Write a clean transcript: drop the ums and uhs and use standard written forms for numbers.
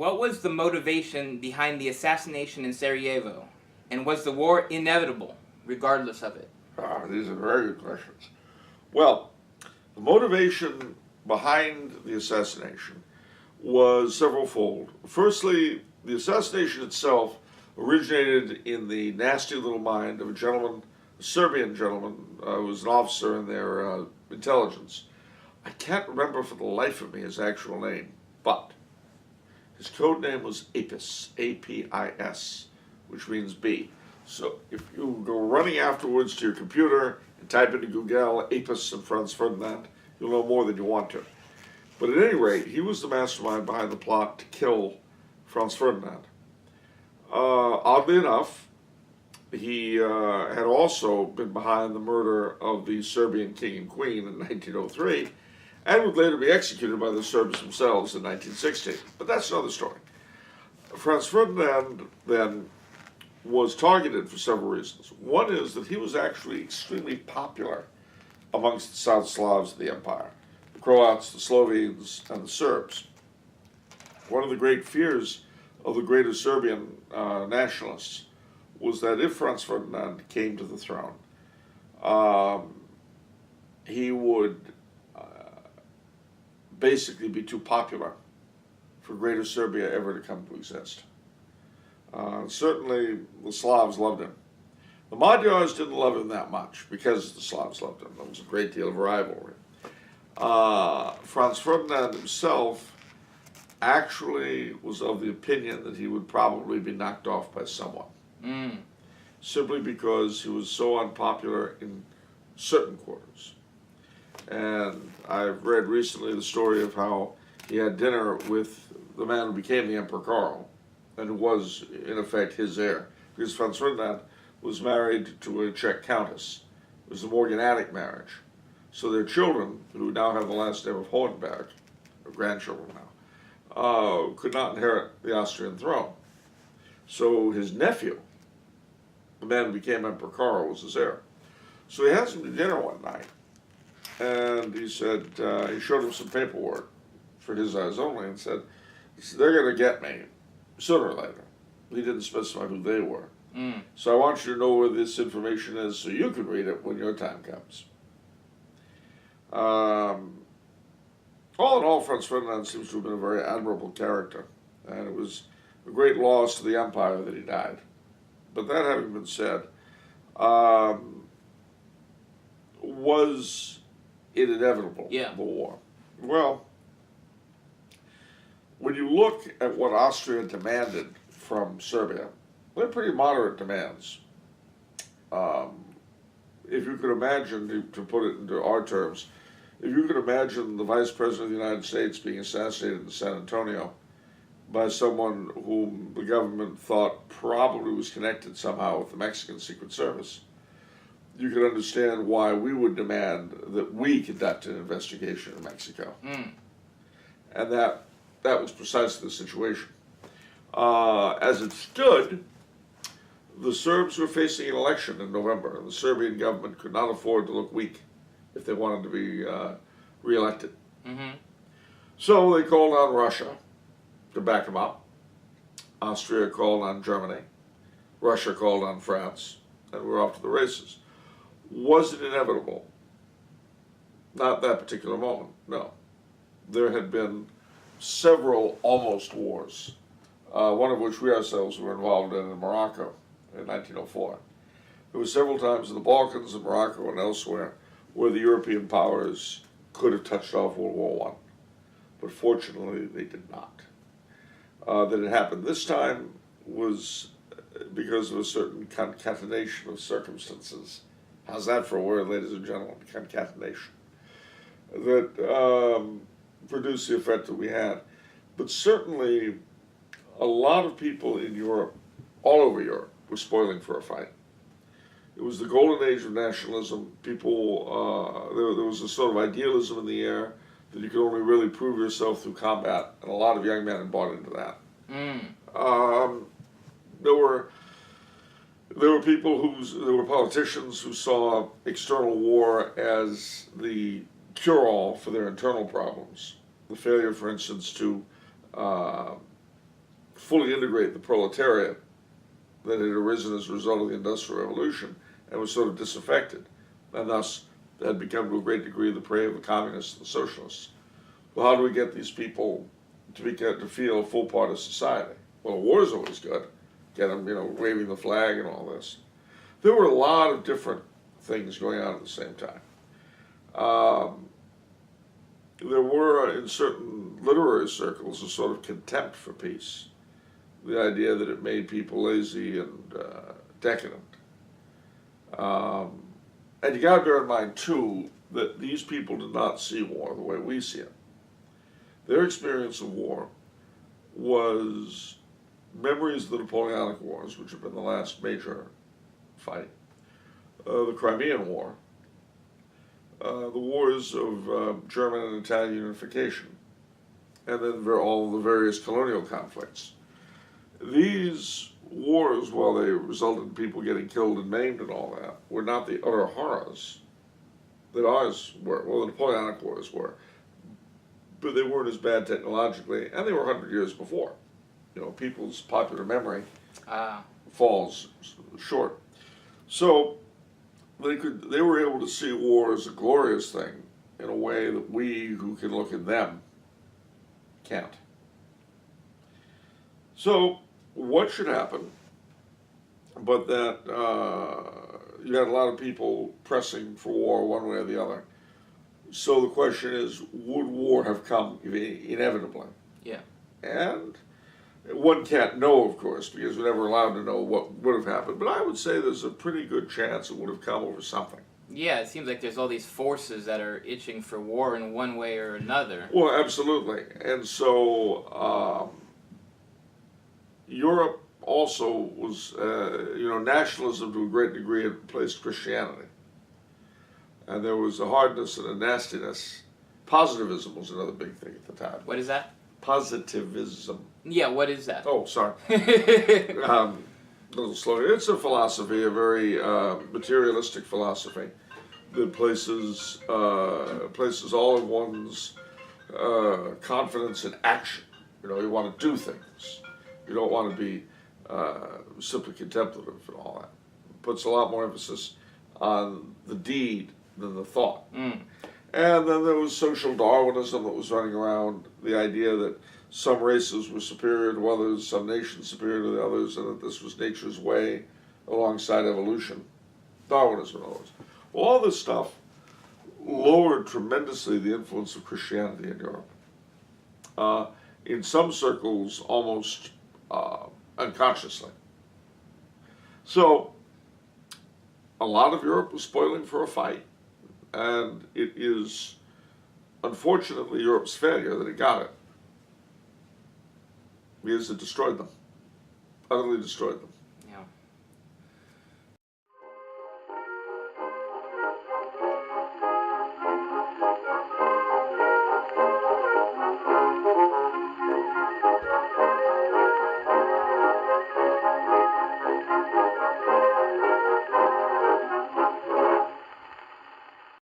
What was the motivation behind the assassination in Sarajevo? And was the war inevitable, regardless of it? These are very good questions. Well, the motivation behind the assassination was several-fold. Firstly, the assassination itself originated in the nasty little mind of a gentleman, a Serbian gentleman, who was an officer in their intelligence. I can't remember for the life of me his actual name, but his code name was Apis, A-P-I-S, which means B. So if you go running afterwards to your computer and type into Google Apis and Franz Ferdinand, you'll know more than you want to. But at any rate, he was the mastermind behind the plot to kill Franz Ferdinand. Oddly enough, he had also been behind the murder of the Serbian king and queen in 1903, and would later be executed by the Serbs themselves in 1916. But that's another story. Franz Ferdinand then was targeted for several reasons. One is that he was actually extremely popular amongst the South Slavs of the empire, the Croats, the Slovenes, and the Serbs. One of the great fears of the greater Serbian nationalists was that if Franz Ferdinand came to the throne, he would basically be too popular for Greater Serbia ever to come to exist. Certainly, the Slavs loved him. The Magyars didn't love him that much because the Slavs loved him. There was a great deal of rivalry. Franz Ferdinand himself actually was of the opinion that he would probably be knocked off by someone. Simply because he was so unpopular in certain quarters. And I've read recently the story of how he had dinner with the man who became the Emperor Karl, and who was, in effect, his heir. Because Franz Ferdinand was married to a Czech countess. It was a morganatic marriage. So their children, who now have the last name of Hohenberg, or grandchildren now, could not inherit the Austrian throne. So his nephew, the man who became Emperor Karl, was his heir. So he asked him to dinner one night, and he said, he showed him some paperwork for his eyes only, and said, they're going to get me sooner or later. He didn't specify who they were. So I want you to know where this information is so you can read it when your time comes. All in all, Franz Ferdinand seems to have been a very admirable character, and it was a great loss to the empire that he died. But that having been said, was it inevitable, the war? Well, when you look at what Austria demanded from Serbia, they're pretty moderate demands. If you could imagine, to put it into our terms, if you could imagine the Vice President of the United States being assassinated in San Antonio by someone whom the government thought probably was connected somehow with the Mexican Secret Service, you could understand why we would demand that we conduct an investigation in Mexico. And that was precisely the situation. As it stood, the Serbs were facing an election in November, and the Serbian government could not afford to look weak if they wanted to be reelected. So they called on Russia to back them up. Austria called on Germany. Russia called on France, and we're off to the races. Was it inevitable? Not that particular moment, no. There had been several almost wars, one of which we ourselves were involved in Morocco in 1904. There were several times in the Balkans, in Morocco, and elsewhere where the European powers could have touched off World War I. But fortunately, they did not. That it happened this time was because of a certain concatenation of circumstances. How's that for a word, ladies and gentlemen? Concatenation. That produced the effect that we had. But certainly, a lot of people in Europe, all over Europe, were spoiling for a fight. It was the golden age of nationalism. People, there was a sort of idealism in the air that you could only really prove yourself through combat, and a lot of young men had bought into that. There were people there were politicians who saw external war as the cure-all for their internal problems. The failure, for instance, to fully integrate the proletariat that had arisen as a result of the Industrial Revolution and was sort of disaffected, and thus had become to a great degree the prey of the communists and the socialists. Well, how do we get these people to feel a full part of society? Well, a war is always good. Get them, waving the flag and all this. There were a lot of different things going on at the same time. There were, in certain literary circles, a sort of contempt for peace. The idea that it made people lazy and decadent. And you got to bear in mind, too, that these people did not see war the way we see it. Their experience of war was memories of the Napoleonic Wars, which have been the last major fight, the Crimean War, the wars of German and Italian unification, and then all the various colonial conflicts. These wars, while they resulted in people getting killed and maimed and all that, were not the utter horrors that ours were. Well, the Napoleonic Wars were, but they weren't as bad technologically, and they were 100 years before. People's popular memory falls short. So they were able to see war as a glorious thing in a way that we, who can look at them, can't. So what should happen, but that you had a lot of people pressing for war one way or the other. So the question is, would war have come inevitably? Yeah. And one can't know, of course, because we're never allowed to know what would have happened. But I would say there's a pretty good chance it would have come over something. Yeah, it seems like there's all these forces that are itching for war in one way or another. Well, absolutely. And so Europe also was, nationalism to a great degree had replaced Christianity. And there was a hardness and a nastiness. Positivism was another big thing at the time. What is that? Positivism. Yeah, what is that? Oh, sorry. Little slow. It's a philosophy, a very materialistic philosophy that places all of one's confidence in action. You want to do things. You don't want to be simply contemplative and all that. It puts a lot more emphasis on the deed than the thought. Mm. And then there was social Darwinism that was running around, the idea that some races were superior to others, some nations superior to the others, and that this was nature's way alongside evolution. Darwinism and all this. Well, all this stuff lowered tremendously the influence of Christianity in Europe. In some circles, almost unconsciously. So, a lot of Europe was spoiling for a fight. And it is, unfortunately, Europe's failure that it got it. Because it destroyed them. Utterly destroyed them.